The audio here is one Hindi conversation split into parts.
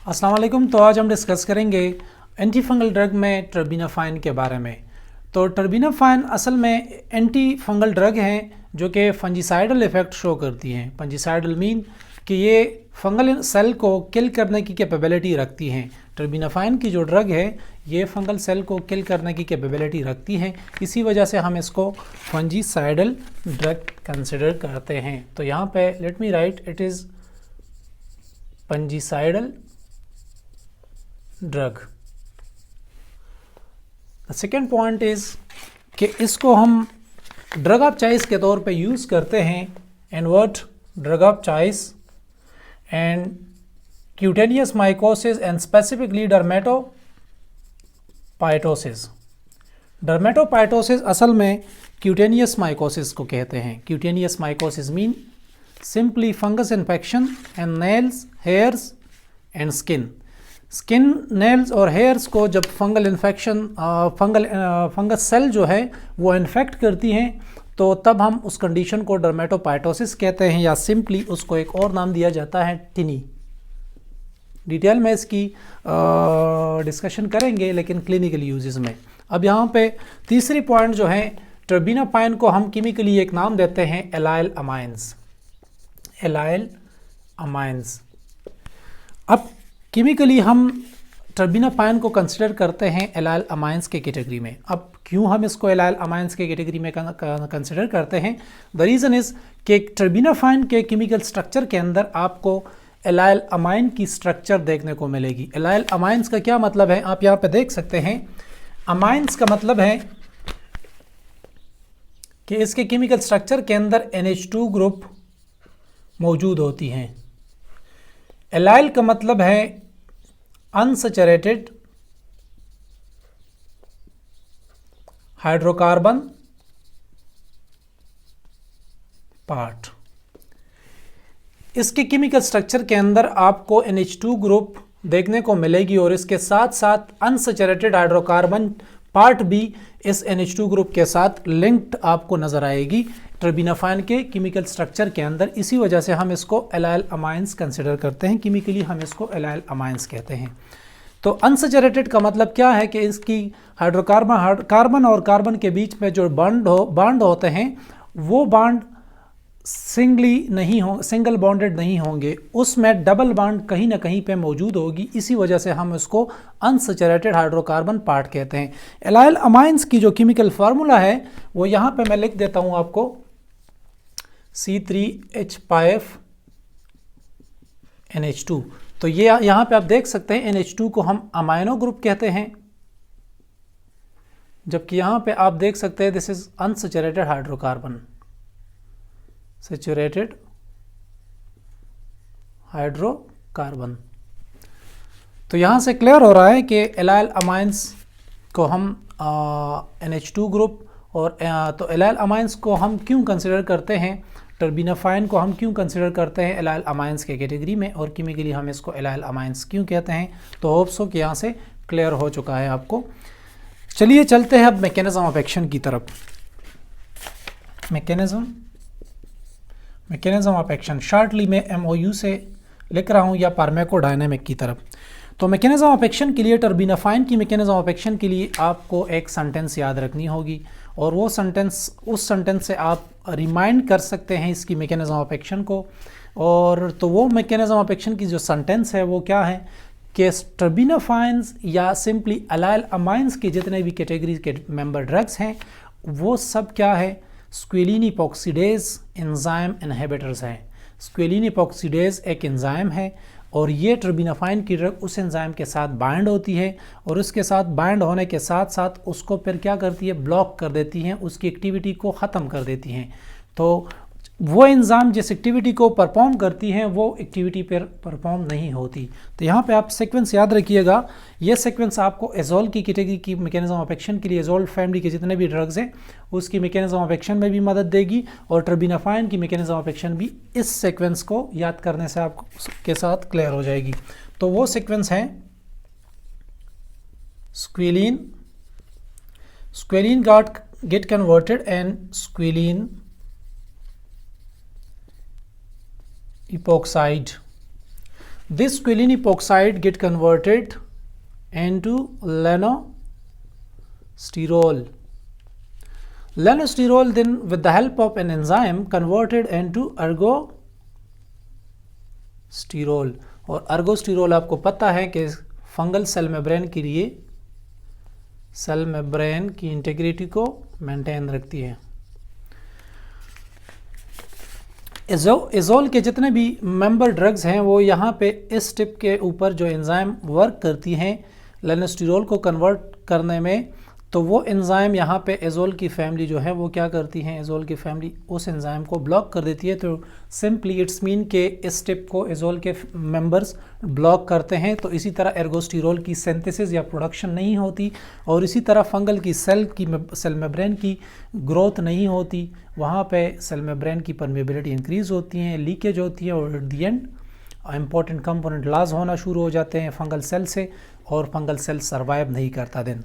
अस्सलाम वालेकुम। तो आज हम डिस्कस करेंगे एंटी फंगल ड्रग में टर्बिनाफाइन के बारे में। तो टर्बिनाफाइन असल में एंटी फंगल ड्रग हैं जो कि फंजीसाइडल इफ़ेक्ट शो करती हैं। फंजीसाइडल मीन कि ये फंगल सेल को किल करने की कैपेबिलिटी रखती हैं। टर्बिनाफाइन की जो ड्रग है ये फंगल सेल को किल करने की कैपेबिलिटी रखती हैं, इसी वजह से हम इसको फंजीसाइडल ड्रग कंसिडर करते हैं। तो यहाँ पे let me write it is fungicidal drug. Second point is कि इसको हम ड्रग ऑफ चॉइस के तौर पे यूज़ करते हैं। Invert drug of choice and cutaneous mycosis and specifically dermatophytosis. Dermatophytosis असल में क्यूटेनियस माइकोसिस को कहते हैं। Cutaneous mycosis mean simply fungus infection and nails, hairs and skin. Skin, nails और हेयर्स को जब फंगल इन्फेक्शन फंगस सेल जो है वो इन्फेक्ट करती हैं तो तब हम उस कंडीशन को डर्मेटोपाइटोसिस कहते हैं, या सिंपली उसको एक और नाम दिया जाता है टिनी। डिटेल में इसकी डिस्कशन करेंगे लेकिन क्लिनिकल यूजेस में। अब यहाँ पे तीसरी पॉइंट जो है, टर्बिनाफाइन को हम केमिकली एक नाम देते हैं एलाइल अमाइंस। Allyl amines. अब केमिकली हम टर्बिनाफाइन को कंसिडर करते हैं एलाइल अमाइंस के कैटेगरी में। अब क्यों हम इसको एलाइल अमाइंस के कैटेगरी में कंसिडर करते हैं? द रीज़न इज़ कि टर्बिनाफाइन के केमिकल स्ट्रक्चर के अंदर आपको एलाइल अमाइन की स्ट्रक्चर देखने को मिलेगी। एलाइल अमाइंस का क्या मतलब है, आप यहाँ पे देख सकते हैं। अमाइंस का मतलब है कि इसके केमिकल स्ट्रक्चर के अंदर NH2 ग्रुप मौजूद होती हैं। एलाइल का मतलब है अनसैचुरेटेड हाइड्रोकार्बन पार्ट। इसके केमिकल स्ट्रक्चर के अंदर आपको NH2 ग्रुप देखने को मिलेगी और इसके साथ साथ अनसैचुरेटेड हाइड्रोकार्बन पार्ट भी इस NH2 ग्रुप के साथ लिंक्ड आपको नजर आएगी टर्बिनाफाइन के केमिकल स्ट्रक्चर के अंदर। इसी वजह से हम इसको एलाइल अमाइंस कंसिडर करते हैं। केमिकली हम इसको एलाइल अमाइंस कहते हैं। तो अनसैचुरेटेड का मतलब क्या है कि इसकी कार्बन और कार्बन के बीच में जो बॉन्ड होते हैं वो बॉन्ड सिंगल बॉन्डेड नहीं होंगे, उसमें डबल बॉन्ड कहीं ना कहीं पे मौजूद होगी। इसी वजह से हम इसको अनसैचुरेटेड हाइड्रोकार्बन पार्ट कहते हैं। एलाइल अमाइंस की जो केमिकल फार्मूला है वो यहाँ पे मैं लिख देता हूँ आपको, C3H5NH2। तो ये यहाँ पे आप देख सकते हैं NH2 को हम अमाइनो ग्रुप कहते हैं, जबकि यहाँ पे आप देख सकते हैं this is unsaturated hydrocarbon, saturated hydrocarbon. तो यहाँ से क्लियर हो रहा है कि एलाइल अमाइंस को हम NH2 ग्रुप और तो एलाइल अमाइंस को हम क्यों कंसिडर करते हैं, टर्बिनाफाइन को हम क्यों कंसिडर करते हैं एलाइल अमाइंस के कैटेगरी में, और केमिकली हम इसको एलाइल अमाइंस क्यों कहते हैं। तो होप सो कि यहाँ से क्लियर हो चुका है आपको। चलिए चलते हैं अब मैकेनिज्म ऑफ एक्शन की तरफ। मैकेनिज्म ऑफ एक्शन शॉर्टली मैं MOU से लिख रहा हूँ या फार्माकोडायनामिक की तरफ। तो मैकेनिज्म ऑफ एक्शन के लिए, टर्बिनाफाइन की मैकेनिज्म ऑफ एक्शन के लिए आपको एक सेंटेंस याद रखनी होगी और वो सेंटेंस, उस सेंटेंस से आप रिमाइंड कर सकते हैं इसकी मैकेनिज्म ऑफ एक्शन को। और तो वो मैकेनिज्म ऑफ एक्शन की जो सेंटेंस है वो क्या है कि टर्बिनाफाइंस या सिंपली एलाइल अमाइंस के जितने भी कैटेगरी के मेंबर ड्रग्स हैं वो सब क्या है, स्क्वेलिन इपॉक्सीडेज एंजाइम इनहिबिटर्स हैं। स्क्वेलिन इपॉक्सीडेज एक एंजाइम है और ये टर्बिनाफाइन की ड्रग उस एंजाइम के साथ बाइंड होती है और उसके साथ बाइंड होने के साथ साथ उसको फिर क्या करती है, ब्लॉक कर देती हैं, उसकी एक्टिविटी को ख़त्म कर देती हैं। तो वो एंजाइम जिस एक्टिविटी को परफॉर्म करती हैं वो एक्टिविटी पर परफॉर्म नहीं होती। तो यहाँ पे आप सीक्वेंस याद रखिएगा। ये सीक्वेंस आपको एजोल की कैटेगरी की मैकेनिज्म ऑफ एक्शन के लिए, एजोल फैमिली के जितने भी ड्रग्स हैं उसकी मैकेनिज्म ऑफ एक्शन में भी मदद देगी और टर्बिनाफाइन की मैकेनिज्म ऑफ एक्शन भी इस सीक्वेंस को याद करने से आपको के साथ क्लियर हो जाएगी। तो वो सीक्वेंस है squalene get converted and squalene epoxide This squalene epoxide get converted into lanosterol. Lanosterol then with the help of an enzyme converted into ergosterol. और ergosterol आपको पता है कि फंगल सेल मेम्ब्रेन के लिए सेल मेम्ब्रेन की इंटीग्रिटी को मेंटेन रखती है। एजोल के जितने भी मेंबर ड्रग्स हैं वो यहाँ पे इस टिप के ऊपर जो एंजाइम वर्क करती हैं लेनोस्टिरोल को कन्वर्ट करने में, तो वो एंजाइम यहाँ पे एजोल की फैमिली जो है वो क्या करती हैं, एजोल की फैमिली उस एंजाइम को ब्लॉक कर देती है। तो सिंपली इट्स मीन के इस टिप को एजोल के मेंबर्स ब्लॉक करते हैं, तो इसी तरह एर्गोस्टिरोल की सिंथेसिस या प्रोडक्शन नहीं होती और इसी तरह फंगल की सेल मेम्ब्रेन की ग्रोथ नहीं होती। वहाँ पे सेल मेम्ब्रेन की परमेबिलिटी इंक्रीज़ होती है, लीकेज होती है और at the and important component loss होना शुरू हो जाते हैं फंगल सेल से और फंगल सेल सर्वाइव नहीं करता। देन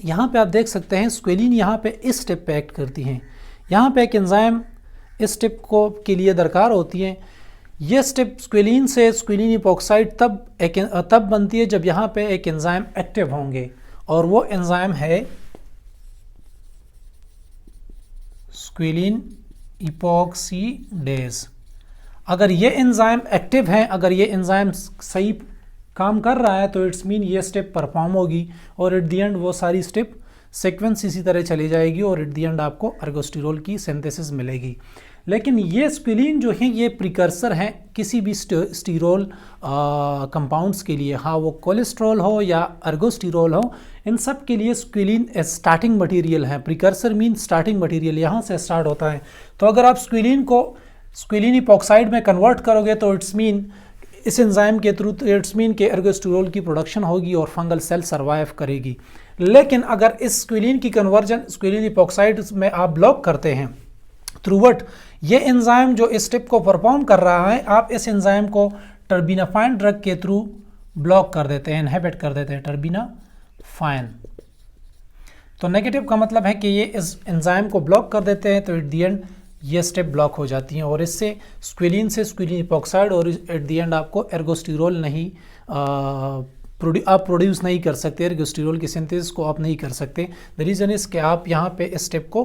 यहाँ पे आप देख सकते हैं स्क्वेलिन यहाँ पे इस स्टेप पे एक्ट करती हैं। यहाँ पे एक एंजाइम इस स्टेप को के लिए दरकार होती है। ये स्टेप स्क्वेलिन से स्क्वेलिन इपॉक्साइड तब बनती है जब यहाँ पे एक एंजाइम एक्टिव होंगे और वो एंजाइम है स्क्वेलिन इपॉक्सीडेज। अगर ये एंजाइम एक्टिव है, अगर ये एंजाइम सही काम कर रहा है तो इट्स मीन ये स्टेप परफॉर्म होगी और एट दी एंड वो सारी स्टेप सीक्वेंस इसी तरह चली जाएगी और एट दी एंड आपको एर्गोस्टिरोल की सिंथेसिस मिलेगी। लेकिन ये स्क्वेलिन जो है ये प्रिकर्सर हैं किसी भी स्टीरोल कंपाउंड्स के लिए, हाँ वो कोलेस्ट्रॉल हो या एर्गोस्टिरोल हो, इन सब के लिए स्क्वेलिन स्टार्टिंग मटेरियल है। प्रिकर्सर मीन स्टार्टिंग मटेरियल, यहाँ से स्टार्ट होता है। तो अगर आप स्क्वेलिन को स्क्वेलिन इपॉक्साइड में कन्वर्ट करोगे तो इट्स मीन इस एंजाइम के थ्रू इट्स मीन के एर्गोस्टिरोल की प्रोडक्शन होगी और फंगल सेल सर्वाइव करेगी। लेकिन अगर इस स्क्वेलिन की कन्वर्जन स्क्वेलिन इपॉक्साइड में आप ब्लॉक करते हैं थ्रू व्हाट, ये एंजाइम जो इस स्टेप को परफॉर्म कर रहा है, आप इस एंजाइम को टर्बिनाफाइन ड्रग के थ्रू ब्लॉक कर देते हैं, इनहिबिट कर देते हैं टर्बिनाफाइन। तो नेगेटिव का मतलब है कि ये इस एंजाइम को ब्लॉक कर देते हैं तो एट दी एंड ये स्टेप ब्लॉक हो जाती हैं और इससे स्क्वेलिन इपॉक्साइड और एट दी एंड आपको एर्गोस्टिरोल नहीं आप प्रोड्यूस नहीं कर सकते, एर्गोस्टिरोल की सिंथेसिस को आप नहीं कर सकते। द रीज़न इज़ कि आप यहाँ पे इस स्टेप को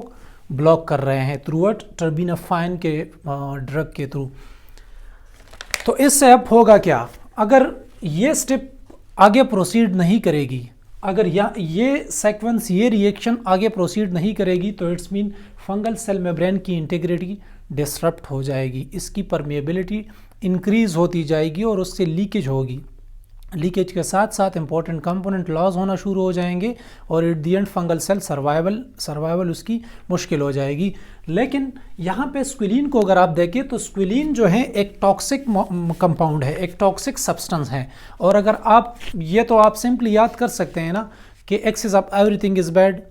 ब्लॉक कर रहे हैं थ्रू आउट टर्बिनाफाइन के ड्रग के थ्रू। तो इससे अब होगा क्या, अगर ये स्टेप आगे प्रोसीड नहीं करेगी, अगर ये सीक्वेंस ये रिएक्शन आगे प्रोसीड नहीं करेगी तो it's mean fungal cell membrane की इंटीग्रिटी डिस्टर्ब हो जाएगी, इसकी परमेबिलिटी इंक्रीज होती जाएगी और उससे लीकेज होगी। लीकेज के साथ साथ इंपॉर्टेंट कंपोनेंट लॉस होना शुरू हो जाएंगे और at the end fungal cell survival उसकी मुश्किल हो जाएगी। लेकिन यहाँ पे स्क्वेलिन को अगर आप देखें तो स्क्वेलिन जो है एक टॉक्सिक कंपाउंड है, एक टॉक्सिक सब्सटेंस है। और अगर आप ये तो आप सिंपली याद कर सकते हैं ना कि excess of everything is bad.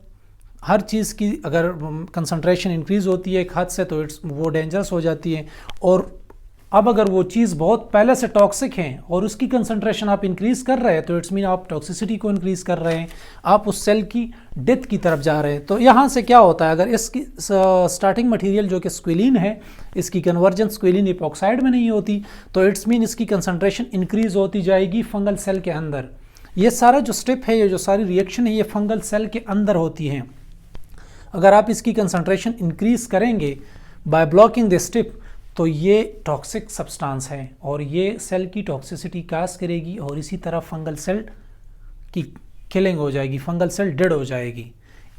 हर चीज़ की अगर कंसंट्रेशन इंक्रीज़ होती है एक हद से तो वो डेंजरस हो जाती है। और अब अगर वो चीज़ बहुत पहले से टॉक्सिक है और उसकी कंसंट्रेशन आप इंक्रीज़ कर रहे हैं तो इट्स मीन आप टॉक्सिसिटी को इंक्रीज़ कर रहे हैं, आप उस सेल की डेथ की तरफ जा रहे हैं। तो यहाँ से क्या होता है, अगर इसकी स्टार्टिंग मटेरियल जो कि स्क्वेलिन है, इसकी कन्वर्जन स्क्वेलिन इपॉक्साइड में नहीं होती तो इट्स मीन इसकी कंसंट्रेशन इंक्रीज़ होती जाएगी फंगल सेल के अंदर। ये सारा जो स्टेप है, ये जो सारी रिएक्शन है, ये फंगल सेल के अंदर होती हैं। अगर आप इसकी कंसंट्रेशन इंक्रीज़ करेंगे बाय ब्लॉकिंग द स्टेप तो ये टॉक्सिक सब्सटेंस है और ये सेल की टॉक्सिसिटी काज करेगी और इसी तरह फंगल सेल की किलिंग हो जाएगी, फंगल सेल डेड हो जाएगी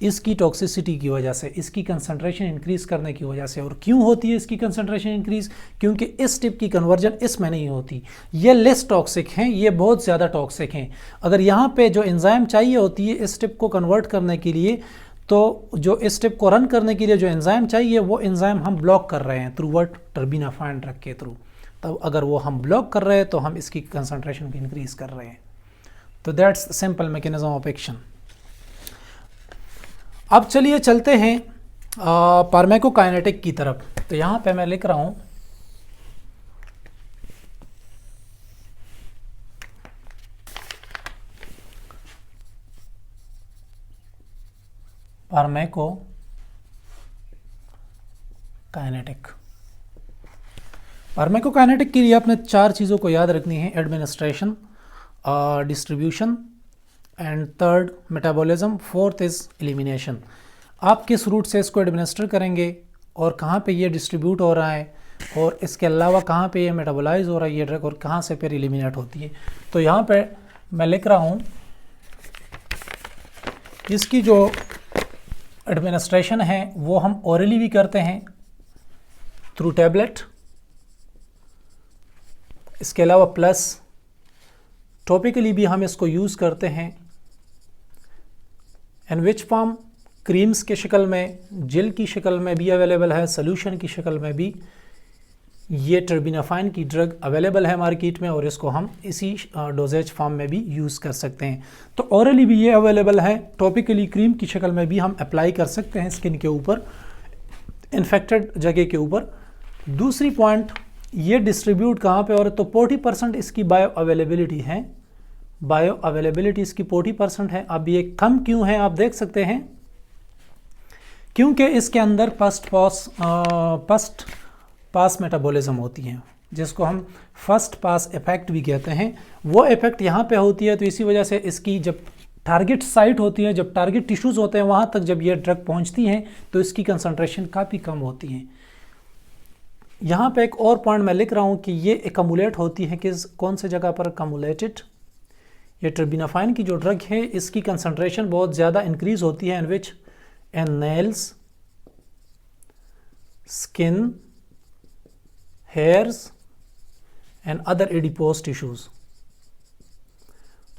इसकी टॉक्सिसिटी की वजह से, इसकी कंसंट्रेशन इंक्रीज़ करने की वजह से। और क्यों होती है इसकी कंसंट्रेशन इंक्रीज़, क्योंकि इस टिप की कन्वर्जन इसमें नहीं होती। ये लेस टॉक्सिक हैं, ये बहुत ज़्यादा टॉक्सिक हैं। अगर यहाँ पे जो एंजाइम चाहिए होती है इस टिप को कन्वर्ट करने के लिए, तो जो इस स्टेप को रन करने के लिए जो एंजाइम चाहिए वो एंजाइम हम ब्लॉक कर रहे हैं थ्रू व्हाट, टर्बिनाफाइन ड्रग के थ्रू। तब अगर वो हम ब्लॉक कर रहे हैं तो हम इसकी कंसंट्रेशन को इंक्रीज कर रहे हैं। तो that's simple mechanism of action. अब चलिए चलते हैं फार्माकोकाइनेटिक की तरफ। तो यहाँ पे मैं लिख रहा हूँ फार्माकोकाइनेटिक। फार्माकोकाइनेटिक के लिए आपने 4 चीज़ों को याद रखनी है: administration, distribution and third metabolism, fourth is elimination. आप किस रूट से इसको एडमिनिस्टर करेंगे और कहाँ पे ये डिस्ट्रीब्यूट हो रहा है, और इसके अलावा कहाँ पे ये मेटाबोलाइज हो रहा है ये ड्रग, और कहाँ से फिर एलिमिनेट होती है। तो यहाँ पे मैं लिख रहा हूँ इसकी जो एडमिनिस्ट्रेशन है वो हम ओरली भी करते हैं थ्रू टैबलेट, इसके अलावा प्लस टॉपिकली भी हम इसको यूज़ करते हैं। इन विच फॉर्म? क्रीम्स के शक्ल में, जेल की शक्ल में भी अवेलेबल है, सोल्यूशन की शक्ल में भी ये टर्बिनाफाइन की ड्रग अवेलेबल है मार्केट में, और इसको हम इसी डोजेज फॉर्म में भी यूज़ कर सकते हैं। तो ओरली भी ये अवेलेबल है, टॉपिकली क्रीम की शक्ल में भी हम अप्लाई कर सकते हैं स्किन के ऊपर, इन्फेक्टेड जगह के ऊपर। दूसरी पॉइंट, ये डिस्ट्रीब्यूट कहाँ पे हो रहा है? तो 40% इसकी बायो अवेलेबिलिटी है, बायो अवेलेबिलिटी इसकी 40% है। अब ये कम क्यों है आप देख सकते हैं, क्योंकि इसके अंदर फर्स्ट पास मेटाबॉलिज्म होती है, जिसको हम फर्स्ट पास इफेक्ट भी कहते हैं, वो इफेक्ट यहाँ पे होती है। तो इसी वजह से इसकी जब टारगेट साइट होती है, जब टारगेट टिश्यूज़ होते हैं, वहाँ तक जब ये ड्रग पहुँचती हैं तो इसकी कंसंट्रेशन काफ़ी कम होती है। यहाँ पे एक और पॉइंट मैं लिख रहा हूँ कि ये एकमुलेट होती है कि कौन से जगह पर एकमुलेटेड। ये टर्बिनाफाइन की जो ड्रग है इसकी कंसंट्रेशन बहुत ज़्यादा इंक्रीज़ होती है, in which and nails, skin, hairs and other adipose tissues.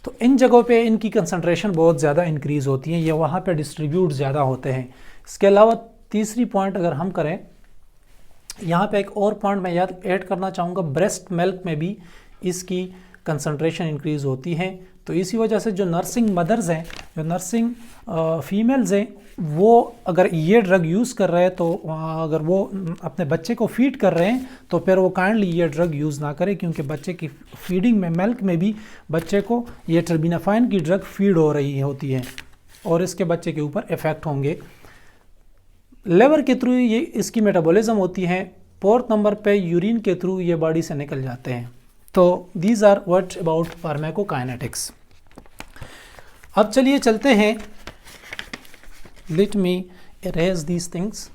तो इन जगहों पे इनकी कंसंट्रेशन बहुत ज़्यादा इंक्रीज़ होती है, ये वहाँ पे डिस्ट्रीब्यूट ज़्यादा होते हैं। इसके अलावा तीसरी पॉइंट अगर हम करें, यहाँ पे एक और पॉइंट मैं याद ऐड करना चाहूँगा, ब्रेस्ट मिल्क में भी इसकी कंसंट्रेशन इंक्रीज़ होती है। तो इसी वजह से जो नर्सिंग मदर्स हैं, जो नर्सिंग फीमेल्स हैं, वो अगर ये ड्रग यूज़ कर रहे हैं, तो अगर वो अपने बच्चे को फीड कर रहे हैं तो फिर वो काइंडली ये ड्रग यूज़ ना करें, क्योंकि बच्चे की फीडिंग में, मिल्क में भी बच्चे को ये टर्बिनाफाइन की ड्रग फीड हो रही होती है और इसके बच्चे के ऊपर इफ़ेक्ट होंगे। लिवर के थ्रू ये इसकी मेटाबॉलिज्म होती है, फोर्थ नंबर पे यूरिन के थ्रू ये बॉडी से निकल जाते हैं। तो these are what about pharmacokinetics. अब चलिए चलते हैं, let me erase these things।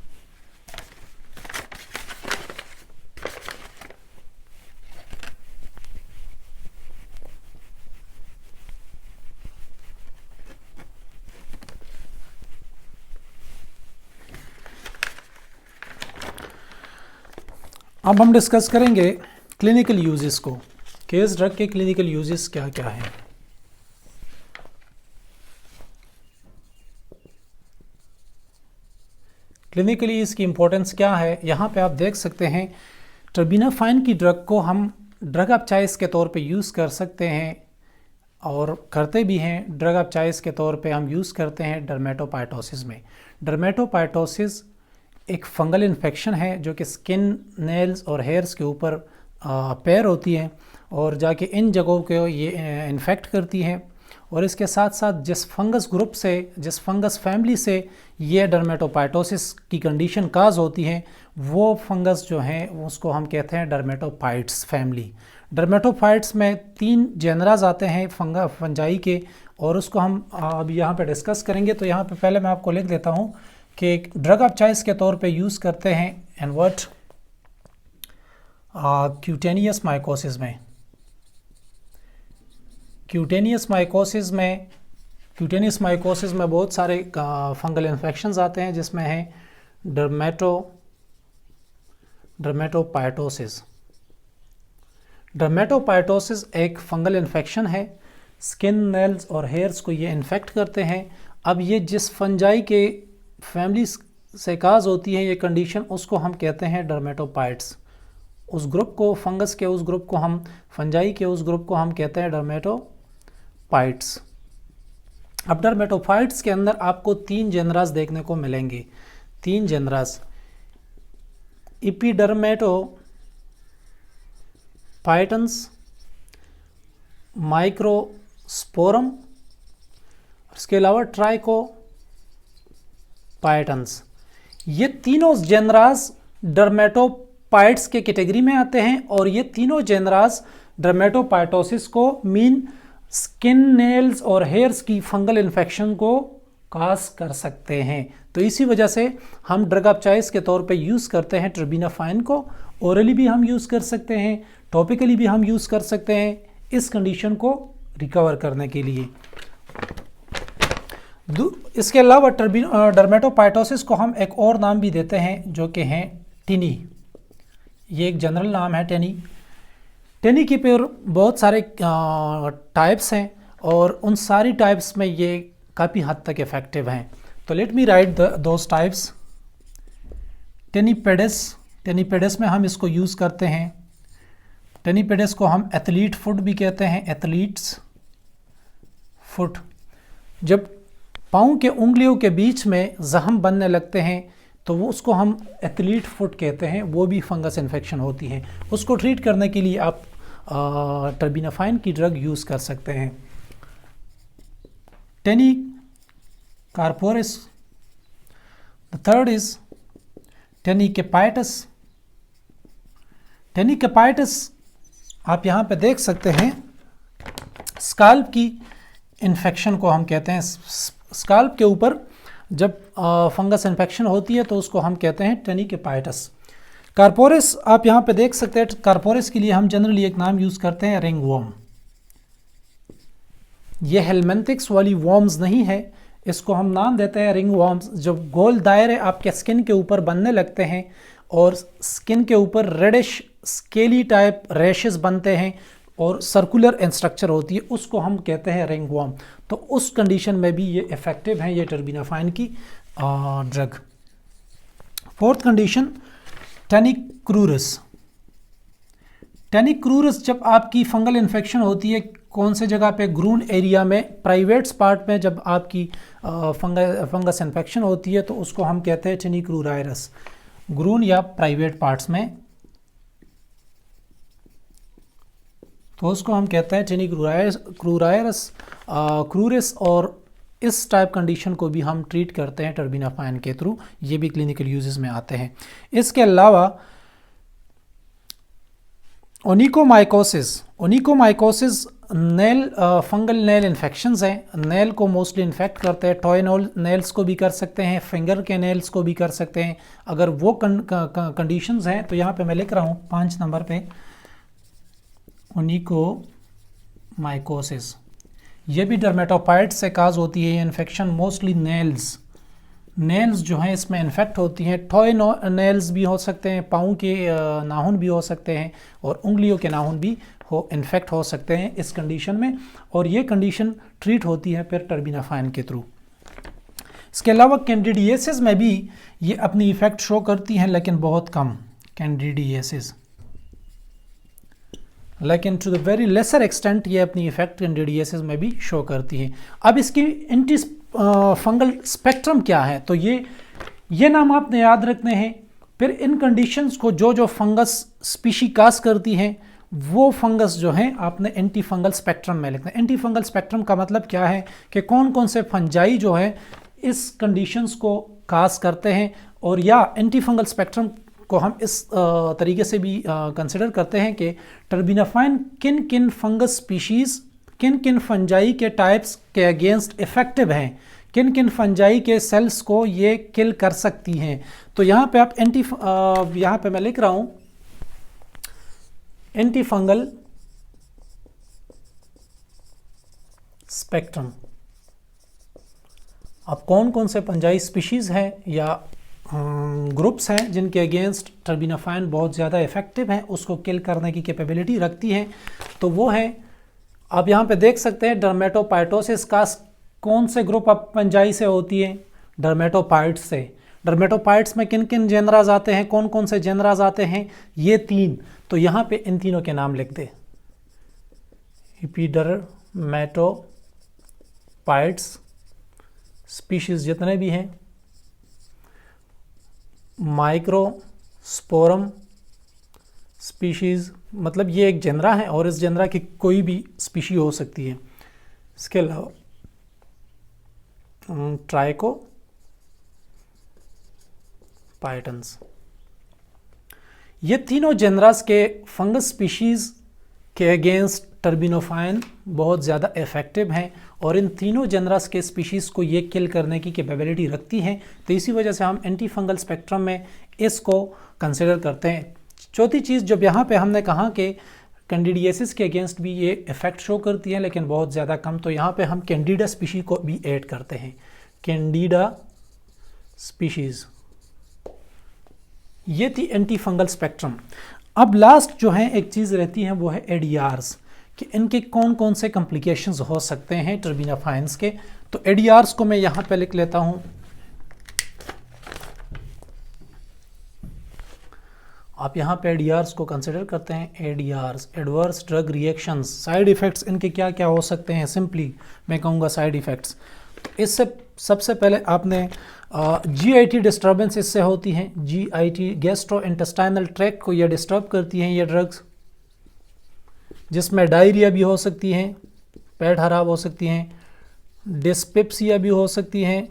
अब हम डिस्कस करेंगे क्लिनिकल यूजेस को, कि इस ड्रग के क्लिनिकल यूजेस क्या क्या हैं। क्लिनिकली इसकी इम्पोर्टेंस क्या है, यहाँ पे आप देख सकते हैं। टर्बिनाफाइन की ड्रग को हम ड्रग ऑफ चॉइस के तौर पे यूज़ कर सकते हैं और करते भी हैं। ड्रग ऑफ चॉइस के तौर पे हम यूज़ करते हैं डर्मेटोपाइटोसिस में। डर्मेटोपाइटोसिस एक फंगल इन्फेक्शन है जो कि स्किन, नेल्स और हेयर्स के ऊपर पैर होती है और जाके इन जगहों को ये इन्फेक्ट करती है। और इसके साथ साथ जिस फंगस ग्रुप से, जिस फंगस फैमिली से ये डर्मेटोपाइटोसिस की कंडीशन काज होती है, वो फंगस जो हैं उसको हम कहते हैं डर्मेटोफाइट्स फैमिली। डर्मेटोफाइट्स में 3 जेनराज आते हैं फंजाई के, और उसको हम अब यहाँ पे डिस्कस करेंगे। तो यहाँ पे पहले मैं आपको लिख देता हूँ कि ड्रग ऑफ चॉइस के तौर पे यूज़ करते हैं एनवर्ट क्यूटेनियस माइकोसिस में। क्यूटेनियस माइकोसिस में बहुत सारे फंगल इन्फेक्शंस आते हैं, जिसमें है डर्मेटोपाइटोसिस। डर्मेटोपाइटोसिस एक फंगल इन्फेक्शन है, स्किन, नेल्स और हेयर्स को ये इन्फेक्ट करते हैं। अब ये जिस फंजाई के फैमिली से काज होती है ये कंडीशन, उसको हम कहते हैं डर्मेटोपाइट्स। उस ग्रुप को, फंगस के उस ग्रुप को हम, फंजाई के उस ग्रुप को हम कहते हैं डर्मेटोपाइट्स। अब डर्मेटोफाइट्स के अंदर आपको 3 जेनरास देखने को मिलेंगे। 3 जेनरास, इपिडर्मेटोपाइटन्स, माइक्रोस्पोरम, इसके अलावा ट्राइकोपाइटन्स। ये तीनों जेनरास डर्मेटोपाइट्स पाइट्स के कैटेगरी में आते हैं और ये तीनों जेनरास डर्मेटोपाइटोसिस को मीन स्किन, नेल्स और हेयर्स की फंगल इन्फेक्शन को काज कर सकते हैं। तो इसी वजह से हम ड्रग ऑफ चॉइस के तौर पे यूज़ करते हैं ट्रेबिनाफाइन को। ओरली भी हम यूज़ कर सकते हैं, टॉपिकली भी हम यूज़ कर सकते हैं इस कंडीशन को रिकवर करने के लिए। इसके अलावा डर्मेटोपाइटोसिस को हम एक और नाम भी देते हैं जो कि हैं टिनी। ये एक जनरल नाम है टिनी। टिनी के पर बहुत सारे टाइप्स हैं और उन सारी टाइप्स में ये काफ़ी हद तक इफ़ेक्टिव हैं। तो let me write those types. Tinea pedis में हम इसको यूज़ करते हैं। टेनिपेडिस को हम एथलीट फुट भी कहते हैं, एथलीट्स फुट। जब पाँव के उंगलियों के बीच में जख्म बनने लगते हैं तो वो उसको हम एथलीट फुट कहते हैं, वो भी फंगस इन्फेक्शन होती है। उसको ट्रीट करने के लिए आप टर्बिनाफाइन की ड्रग यूज़ कर सकते हैं। टेनिकार्पोरिस, द थर्ड इज टेनिकेपाइटिस। टेनिकेपाइटिस आप यहाँ पे देख सकते हैं, स्काल्प की इन्फेक्शन को हम कहते हैं। स्काल्प के ऊपर जब फंगस इन्फेक्शन होती है तो उसको हम कहते हैं टेनिकेपाइटिस। कार्पोरिस आप यहाँ पे देख सकते हैं, कार्पोरिस के लिए हम जनरली एक नाम यूज़ करते हैं रिंग वॉर्म। ये हेलमेंथिक्स वाली वॉर्म्स नहीं है, इसको हम नाम देते हैं रिंग वॉर्म्स। जब गोल दायरे आपके स्किन के ऊपर बनने लगते हैं और स्किन के ऊपर रेडिश स्केली टाइप रैशेस बनते हैं और सर्कुलर स्ट्रक्चर होती है, उसको हम कहते हैं रिंग वॉर्म। तो उस कंडीशन में भी ये इफ़ेक्टिव है ये टर्बिनाफाइन की drug. Fourth condition tinea cruris. Tinea cruris जब आपकी फंगल इन्फेक्शन होती है कौन से जगह पे, ग्रून एरिया में, प्राइवेट्स पार्ट में जब आपकी फंगस इन्फेक्शन होती है तो उसको हम कहते हैं टेनिक्रूराइरस। ग्रून या प्राइवेट पार्ट्स में तो उसको हम कहते हैं टेनिक्रूराइरस और इस टाइप कंडीशन को भी हम ट्रीट करते हैं टर्बिनाफाइन के थ्रू। ये भी क्लिनिकल यूजेस में आते हैं। इसके अलावा onychomycosis nail fungal nail infections हैं। नेल को मोस्टली इन्फेक्ट करते हैं। टॉय नेल्स को भी कर सकते हैं, फिंगर के नेल्स को भी कर सकते हैं। अगर वो कंडीशंस हैं तो यहाँ पे मैं लिख रहा हूँ 5 नंबर पे ओनिकोमाइकोसिस। ये भी डर्मेटोपाइट से काज होती है ये इन्फेक्शन। मोस्टली नेल्स जो हैं इसमें इन्फेक्ट होती हैं। टॉय नेल्स भी हो सकते हैं, पाँव के नाखून भी हो सकते हैं और उंगलियों के नाखून भी इन्फेक्ट हो सकते हैं इस कंडीशन में। और ये कंडीशन ट्रीट होती है फिर टर्बिनाफाइन के थ्रू। इसके अलावा कैंडिडियासिस में भी ये अपनी इफ़ेक्ट शो करती हैं लेकिन बहुत कम। कैंडिडियासिस लेकिन to the very lesser extent ये अपनी इफेक्ट कैंडिडियासिस में भी शो करती है। अब इसकी एंटी फंगल स्पेक्ट्रम क्या है, तो ये नाम आपने याद रखने हैं। फिर इन कंडीशंस को जो फंगस स्पीशी काज करती हैं वो फंगस जो हैं आपने एंटी फंगल स्पेक्ट्रम में लिखना है। एंटी फंगल स्पेक्ट्रम का मतलब क्या है कि कौन कौन से फंजाई जो है इस कंडीशंस को काज करते हैं। और या एंटी फंगल स्पेक्ट्रम को हम इस तरीके से भी कंसिडर करते हैं कि टर्बिनाफाइन किन किन फंगस स्पीशीज़, किन किन फंजाई के टाइप्स के अगेंस्ट इफ़ेक्टिव हैं, किन किन फंजाई के सेल्स को ये किल कर सकती हैं। तो यहाँ पे आप यहाँ पे मैं लिख रहा हूँ एंटी फंगल स्पेक्ट्रम। अब कौन कौन से फंजाई स्पीशीज़ हैं या ग्रुप्स हैं जिनके अगेंस्ट टर्बिनाफाइन बहुत ज़्यादा इफ़ेक्टिव हैं, उसको किल करने की कैपेबिलिटी रखती है। तो वो है, आप यहाँ पे देख सकते हैं डर्मेटोपाइटोसिस का कौन से ग्रुप ऑफ फंजाई से होती है, डर्मेटोपाइट्स से। डर्मेटोपाइट्स में किन किन जेनराज आते हैं, कौन कौन से जेनराज आते हैं, ये 3। तो यहाँ पे इन तीनों के नाम लिख दे। एपिडर्मेटोपाइट्स स्पीशीज़ जितने भी हैं, माइक्रोस्पोरम स्पीशीज़, मतलब ये एक जेनरा है और इस जेनरा की कोई भी स्पीशी हो सकती है। इसके अलावा ट्राइकोपाइटन्स, ये तीनों जेनरास के फंगस स्पीशीज़ के अगेंस्ट टर्बिनोफाइन बहुत ज़्यादा इफ़ेक्टिव हैं और इन तीनों जेनरास के स्पीशीज़ को ये किल करने की कैपेबिलिटी रखती हैं। तो इसी वजह से हम एंटी फंगल स्पेक्ट्रम में इसको कंसिडर करते हैं। चौथी चीज़, जब यहाँ पे हमने कहा कि कैंडिडियासिस के अगेंस्ट भी ये इफ़ेक्ट शो करती है लेकिन बहुत ज़्यादा कम, तो यहाँ पे हम कैंडिडा स्पीशी को भी ऐड करते हैं। कैंडिडा स्पीशीज़, ये थी एंटी फंगल स्पेक्ट्रम। अब लास्ट जो है एक चीज़ रहती है वो है एडीआरस, कि इनके कौन कौन से कॉम्प्लिकेशंस हो सकते हैं टर्बिनोफाइन्स के। तो एडीआरस को मैं यहाँ पे लिख लेता हूँ। आप यहाँ पे एडीआरस को कंसिडर करते हैं। ADRs, adverse drug reactions, side effects इनके क्या क्या हो सकते हैं। सिंपली मैं कहूँगा साइड इफ़ेक्ट्स, इससे सबसे पहले आपने जीआईटी डिस्टर्बेंस इससे होती हैं। जीआईटी, गैस्ट्रो इंटेस्टाइनल ट्रैक्ट को ये डिस्टर्ब करती हैं ये ड्रग्स, जिसमें डायरिया भी हो सकती हैं, पेट खराब हो सकती हैं, डिस्पेप्सिया भी हो सकती हैं,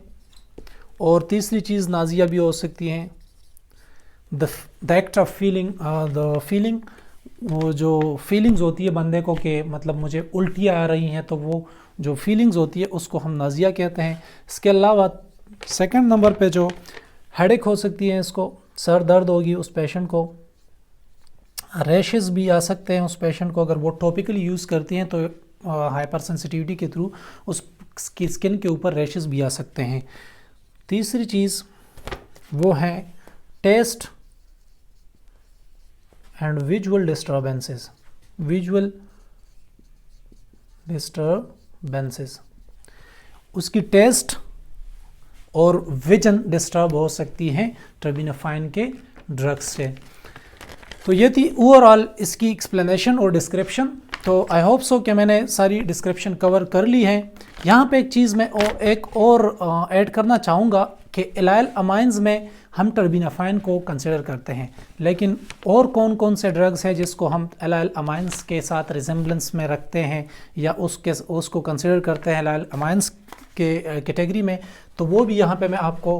और तीसरी चीज़ नाजिया भी हो सकती हैं। The act of feeling, the feeling, वो जो फीलिंग्स होती है बंदे को कि मतलब मुझे उल्टियाँ आ रही हैं, तो वो जो फीलिंग्स होती है उसको हम नाजिया कहते हैं। इसके अलावा सेकंड नंबर पे जो हेडेक हो सकती है, इसको सर दर्द होगी उस पेशेंट को, रैशेस भी आ सकते हैं उस पेशेंट को, अगर वो टॉपिकली यूज़ करती हैं तो हाइपर सेंसिटिविटी के थ्रू उसकी स्किन के ऊपर रैशेस भी आ सकते हैं। तीसरी चीज़ वो है taste and visual disturbances, visual disturbances, उसकी टेस्ट और विजन डिस्टर्ब हो सकती हैं टर्बिनोफाइन के ड्रग्स से। तो ये थी ओवरऑल इसकी एक्सप्लेनेशन और डिस्क्रिप्शन। तो आई होप सो कि मैंने सारी डिस्क्रिप्शन कवर कर ली है। यहाँ पे एक चीज़ मैं एक और ऐड करना चाहूँगा कि एलाइल अमाइंस में हम टर्बिनोफाइन को कंसिडर करते हैं, लेकिन और कौन कौन से ड्रग्स हैं जिसको हम एलाइल अमाइंस के साथ रिजेम्बलेंस में रखते हैं या उसको कंसिडर करते हैं एलाइल अमाइंस के कैटेगरी में, तो वो भी यहाँ पे मैं आपको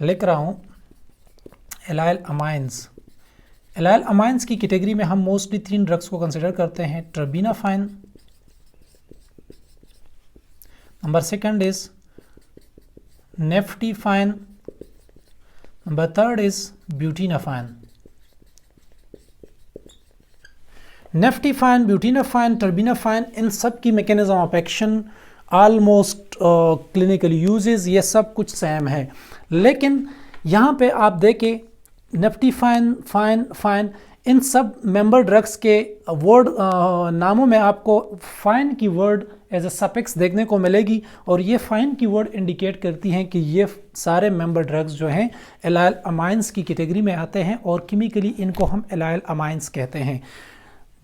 लिख रहा हूँ। एलाइल अमाइंस, एलाइल अमाइंस की कैटेगरी में हम मोस्टली 3 ड्रग्स को कंसिडर करते हैं। Terbinafine, number second is naftifine, number third is butenafine. Naftifine, butenafine, terbinafine, इन सब की mechanism of action almost clinical uses ये सब कुछ सेम है, लेकिन यहाँ पे आप देखें नेफ्टिफाइन, फाइन, इन सब मेंबर ड्रग्स के वर्ड नामों में आपको फाइन की वर्ड एज ए सफिक्स देखने को मिलेगी, और ये फाइन की वर्ड इंडिकेट करती हैं कि ये सारे मेंबर ड्रग्स जो हैं एलाइल अमाइंस की कैटेगरी में आते हैं और केमिकली इनको हम एलाइल अमाइंस कहते हैं।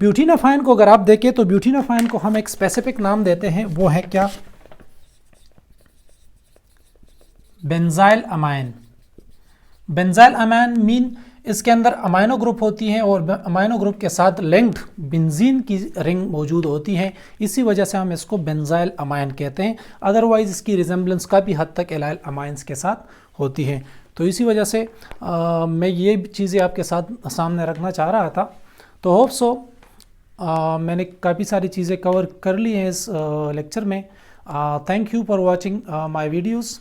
ब्यूटिनोफाइन को अगर आप देखें तो ब्यूटिनोफाइन को हम एक स्पेसिफिक नाम देते हैं, वो है क्या, benzyl amine. Benzyl amine mean इसके अंदर अमाइनो ग्रुप होती हैं और अमाइनो ग्रुप के साथ लिंक्ड बेंजीन की रिंग मौजूद होती हैं, इसी वजह से हम इसको बेंजाइल अमाइन कहते हैं। अदरवाइज़ इसकी रिजेम्बलेंस काफ़ी हद तक एलाइल अमाइंस के साथ होती है। तो इसी वजह से मैं ये चीज़ें आपके साथ सामने रखना चाह रहा था। तो होप सो मैंने काफ़ी सारी चीज़ें कवर कर ली हैं इस लेक्चर में। Thank you for watching my videos.